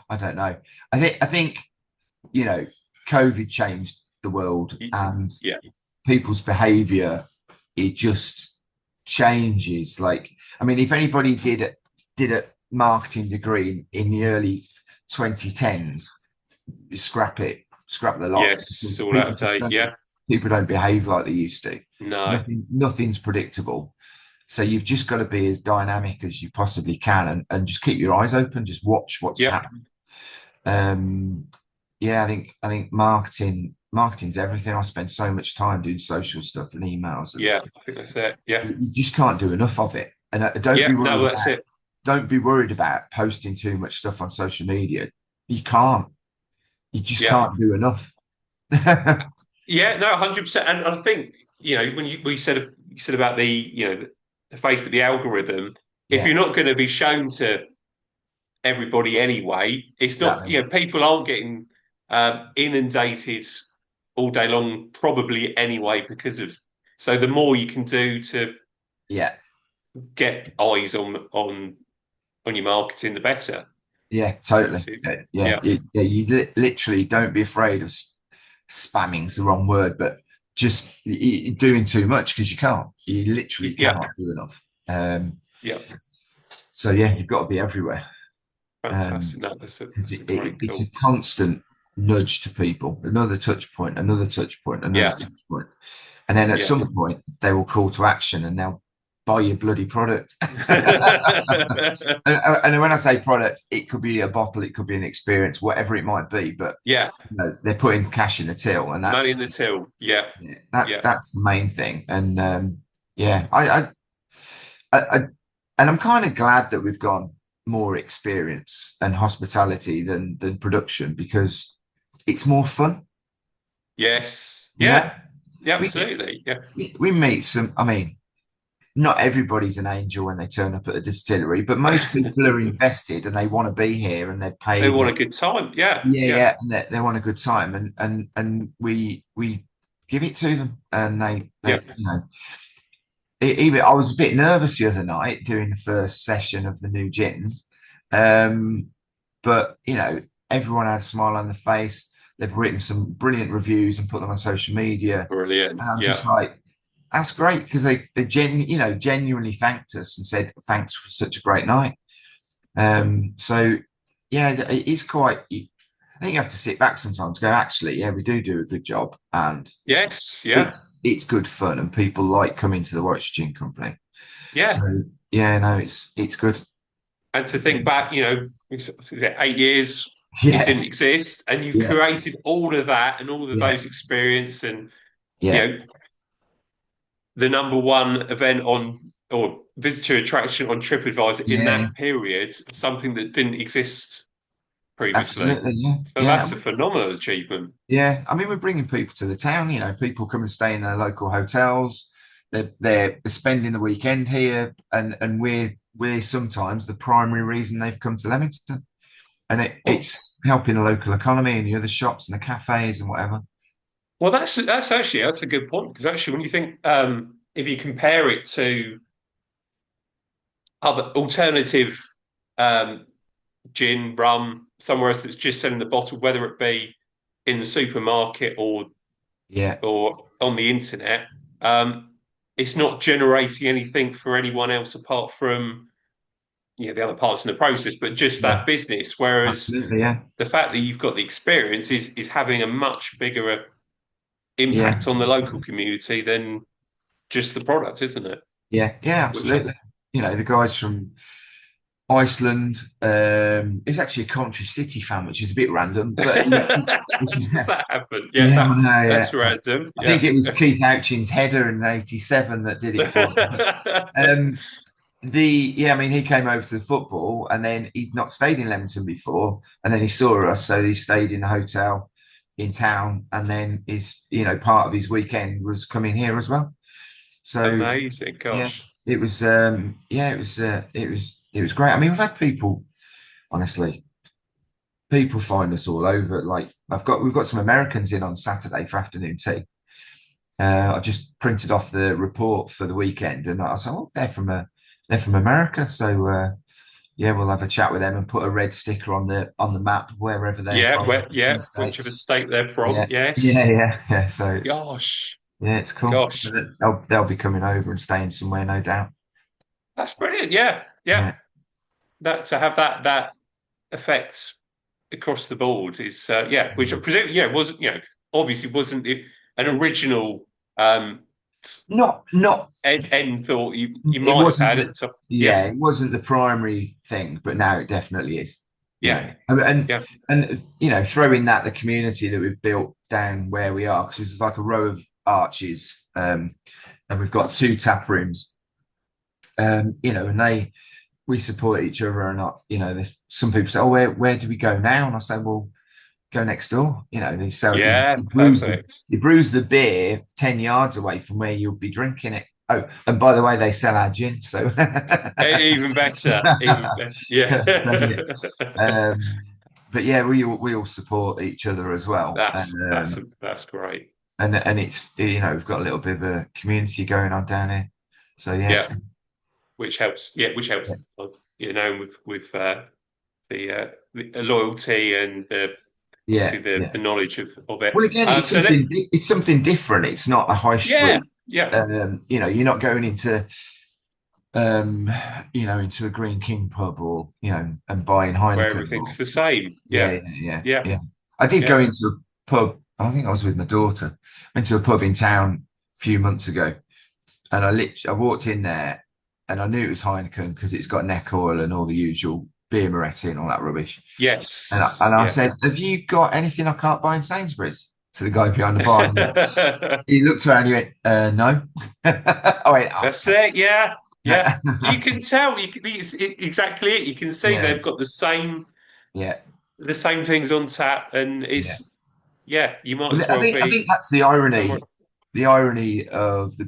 I don't know. I think you know, COVID changed the world, and Yeah. people's behaviour, it just changes. Like, I mean, if anybody did a marketing degree in the early 2010s, scrap it, scrap the lot. Yes. It's all out People of just date. don't. Yeah. People don't behave like they used to. No. Nothing's predictable. So you've just got to be as dynamic as you possibly can, and just keep your eyes open. Just watch what's Yeah. happening. Um, yeah, I think marketing's everything. I spend so much time doing social stuff and emails, and Yeah. I think that's it. Yeah. you just can't do enough of it. And don't Yeah. be No, worried that's about it. don't be worried about posting too much stuff on social media. You can't. You just Yeah. can't do enough. Yeah, no, 100%. And I think, when you said about the Facebook, the algorithm, if Yeah, you're not going to be shown to everybody anyway, it's not, exactly. people aren't getting inundated all day long, probably anyway, so the more you can do to Yeah, get eyes on your marketing, the better. yeah, totally. Obviously. Yeah. Yeah, You literally don't be afraid of spamming's the wrong word, but just doing too much, because you can't. You literally yeah, cannot do enough. yeah. So yeah, you've got to be everywhere. Fantastic. No, that's a great It's call. a constant nudge to people, another touch point, another touch point, another Yeah, touch point. And then at yeah. some point, they will call to action, and they'll buy your bloody product. And when I say product, it could be a bottle, it could be an experience, whatever it might be. But Yeah, they're putting cash in the till, and money in the till. Yeah, yeah, that's the main thing. And yeah, I and I'm kind of glad that we've gone more experience and hospitality than production, because it's more fun. yes, You know, yeah, yeah, we absolutely. Yeah, we meet some. I mean, not everybody's an angel when they turn up at a distillery, but most people are invested and they want to be here, and they're they paid. want a good time. Yeah, Yeah, yeah, yeah, and they want a good time, and we give it to them, and they yeah. even I was a bit nervous the other night during the first session of the new gins, um, but everyone had a smile on their face. They've written some brilliant reviews and put them on social media, Brilliant. and I'm Yeah, just like, that's great, because they genuinely thanked us and said thanks for such a great night. So yeah, it is quite. I think you have to sit back sometimes, go, actually, yeah, we do a good job, and yes, yeah, it's good fun, and people like coming to the Warwickshire Gin Company. So yeah. yeah, no, it's good. And to think back, is it 8 years, it Yeah, didn't exist, and you've yeah, created all of that and all of yeah, those experience, and you yeah, know the number one event on or visitor attraction on TripAdvisor in yeah, that period, something that didn't exist previously. absolutely, yeah, So yeah, that's a phenomenal achievement. yeah. I mean, we're bringing people to the town. People come and stay in their local hotels. They're spending the weekend here, and we're sometimes the primary reason they've come to Leamington. And Well, it's helping the local economy and the other shops and the cafes and whatever. well, that's a good point, because actually, when you think if you compare it to other alternative um, gin, rum, somewhere else that's just selling the bottle, whether it be in the supermarket or Yeah, or on the internet, um, it's not generating anything for anyone else apart from the other parts in the process, but just Yeah, that business. Whereas absolutely. Yeah, the fact that you've got the experience is having a much bigger yeah, impact on the local community than just the product, isn't it? yeah, yeah, Which I, absolutely. You know, the guys from Iceland. He's actually a Coventry City fan, which is a bit random, but does that happen? Yeah, yeah, I know, that's yeah. random. I Yeah. think it was Keith Ouching's header in '87 that did it for him. But, um, I mean, he came over to the football, and then he'd not stayed in Leamington before, and then he saw us, so he stayed in a hotel in town, and then part of his weekend was coming here as well. So Amazing, yeah, gosh. it was it was great. I mean, we've had people, honestly, people find us all over. Like we've got some Americans in on Saturday for afternoon tea. I just printed off the report for the weekend, and I was like, oh, they're from America. So yeah, we'll have a chat with them and put a red sticker on the map wherever they're Yeah, from in the whichever States. state they're from. Yeah, Yes. yeah, yeah, yeah. So Gosh, it's cool. So gosh, they'll be coming over and staying somewhere, no doubt. that's brilliant. Yeah, yeah. Yeah, That to have that effects across the board is which I presume wasn't obviously wasn't an original not end thought you it might have wasn't had at the the top. Yeah, yeah, it wasn't the primary thing, but now it definitely is. You yeah, know, and yeah, throw in that the community that we've built down where we are, because it's like a row of arches, and we've got two tap rooms, and we support each other, and not, there's some people say, oh, where do we go now? And I say, well, go next door. They sell, yeah. Perfect. you bruise the beer 10 yards away from where you'll be drinking it. Oh, and by the way, they sell our gin, so Even better, even better. Yeah. so yeah. But yeah, we all support each other as well, That's great. and it's, we've got a little bit of a community going on down here, so yeah, Yeah, which helps. Yeah, which yeah, helps. With the loyalty and yeah, obviously yeah. the knowledge of it. Well, again, So then, it's something different. It's not a high yeah, street. yeah, You're not going into into a Green King pub, or and buying where Heineken, everything's or the same. yeah, Yeah, yeah, yeah, yeah, yeah. I did yeah, go into a pub. I think I was with my daughter. Went to a pub in town a few months ago, and I walked in there, and I knew it was Heineken because it's got neck oil and all the usual beer Moretti and all that rubbish. And yes, I yeah. said, "Have you got anything I can't buy in Sainsbury's?" To the guy behind the bar. He looked around. He went, "No." I went, "Oh." That's it. Yeah, yeah. You can tell. It's exactly it. You can see Yeah, they've got yeah, the same things on tap, and yeah. it's you might Well, as well I think be that's the somewhere. irony. The irony of the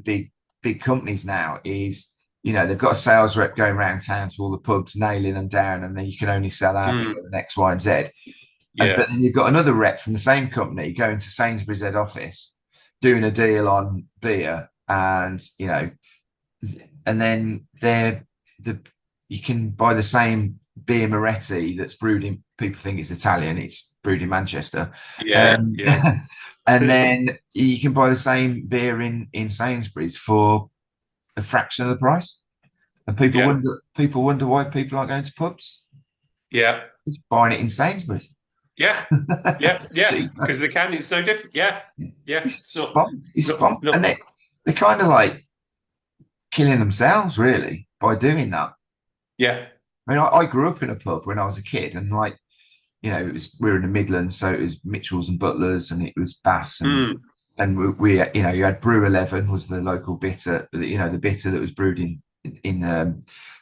big companies now is, they've got a sales rep going around town to all the pubs, nailing them down, and then you can only sell our beer Mm, and X, Y, and Z. yeah, But then you've got another rep from the same company going to Sainsbury's head office, doing a deal on beer, and then you can buy the same beer Moretti that's brewed in. People think it's Italian. It's brewed in Manchester, yeah, um, yeah, and then you can buy the same beer in Sainsbury's for a fraction of the price. And yeah, people wonder why people aren't going to pubs. yeah, Just buying it in Sainsbury's. yeah, yeah, It's yeah. cheaper. Because the can is no different. Yeah, yeah. It's not It's not spunk, not. and they're kind of like killing themselves really by doing that. Yeah. I mean, I grew up in a pub when I was a kid, and like, we were in the Midlands, so it was Mitchells and Butlers, and it was Bass, Mm, and you had Brew 11 was the local bitter, the bitter that was brewed in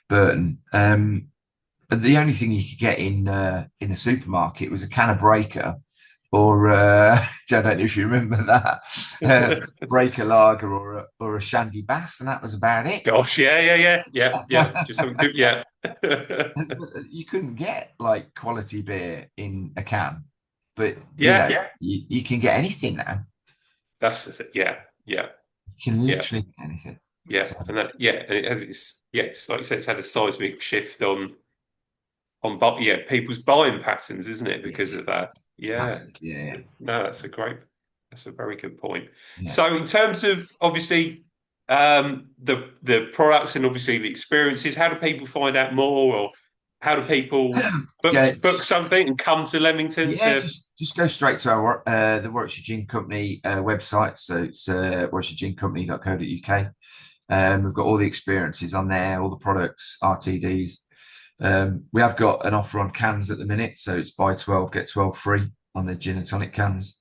Burton. The only thing you could get in a supermarket was a can of Breaker, or I don't know if you remember that, Breaker Lager, or a Shandy Bass, and that was about it. Gosh, yeah. Just something good. Yeah. You couldn't get like quality beer in a can, but Yeah. you can get anything now. That's it. Yeah, yeah, You can yeah, literally get anything. yeah. So And and it has it's like you said, it's had a seismic shift on people's buying patterns, isn't it? yeah, Because of that. Yeah. massive. Yeah, No, that's a very good point. yeah, So in terms of obviously the products and obviously the experiences? How do people find out more, or how do people Yeah, book something and come to Leamington yeah, to? just go straight to our the Warwickshire Gin Company website. So it's warwickshiregincompany.co.uk. We've got all the experiences on there, all the products, RTDs. We have got an offer on cans at the minute, so it's buy 12 get 12 free on the gin and tonic cans.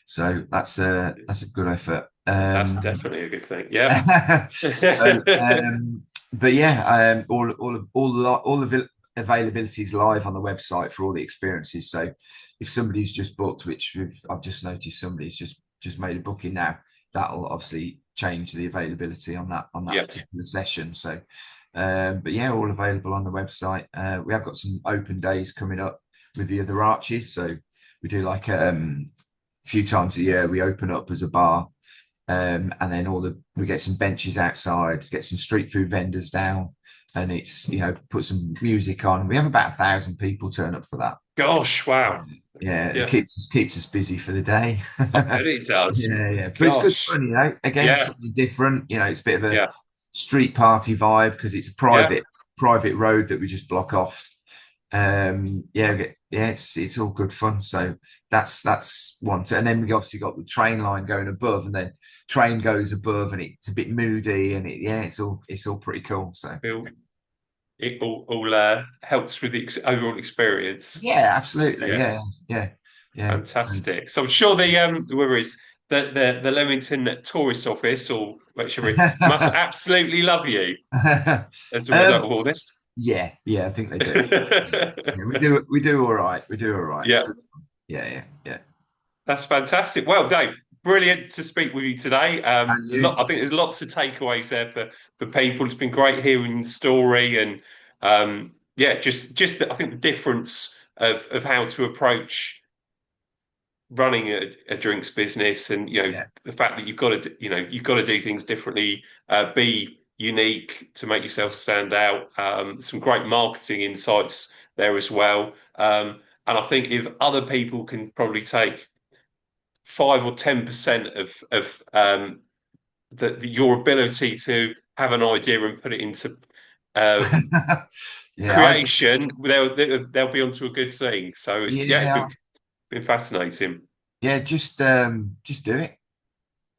So that's a good effort. That's definitely a good thing. Yeah. So, but yeah, all the availability is live on the website for all the experiences. So if somebody's just booked, which I've just noticed somebody's just made a booking now, that'll obviously change the availability on that particular session. So, but yeah, all available on the website. We have got some open days coming up with the other arches. So we do like a few times a year. We open up as a bar. And then we get some benches outside, get some street food vendors down, and it's put some music on. We have about 1,000 people turn up for that. Gosh, wow! Yeah, it keeps us busy for the day. I bet it does. Yeah. But it's good fun, Again, something different. It's a bit of a street party vibe because it's a private road that we just block off. It's all good fun. So that's one. And then we obviously got the train line going above, and then train goes above, and it's a bit moody, and it's all pretty cool. So it all helps with the overall experience. Yeah, absolutely. Yeah. Fantastic. So I'm sure the whoever is the Leamington tourist office or whichever must absolutely love you as a result of all this. Yeah, I think they do. We do all right. Yeah. Yeah. That's fantastic. Well, Dave, brilliant to speak with you today. I think there's lots of takeaways there for people. It's been great hearing the story and just I think the difference of how to approach running a drinks business and the fact that you've got to do things differently, be unique to make yourself stand out. Some great marketing insights there as well. And I think if other people can probably take 5 or 10% of your ability to have an idea and put it into creation, they'll be onto a good thing. So it's been fascinating. Yeah, just do it.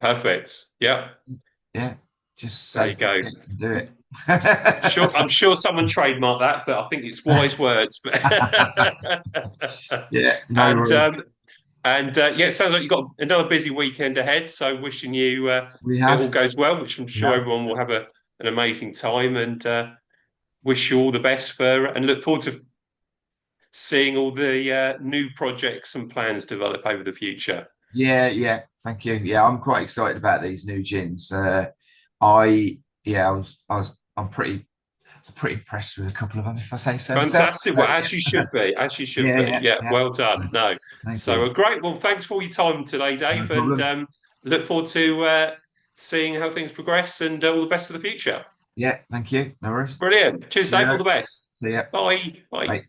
Perfect. Yeah. Just there you go. Do it. I'm sure someone trademarked that, but I think it's wise words. Yeah. It sounds like you've got another busy weekend ahead. So wishing you it all goes well, which I'm sure everyone will have an amazing time, and wish you all the best and look forward to seeing all the new projects and plans develop over the future. Yeah. Thank you. Yeah, I'm quite excited about these new gins. I'm pretty impressed with a couple of them, if I say so. Fantastic. Well, as you should be. Yeah. Well done. Great. Well, thanks for your time today, Dave, and look forward to seeing how things progress, and all the best for the future. Yeah, thank you. No worries. Brilliant. Cheers, Dave. All the best. See ya. Bye.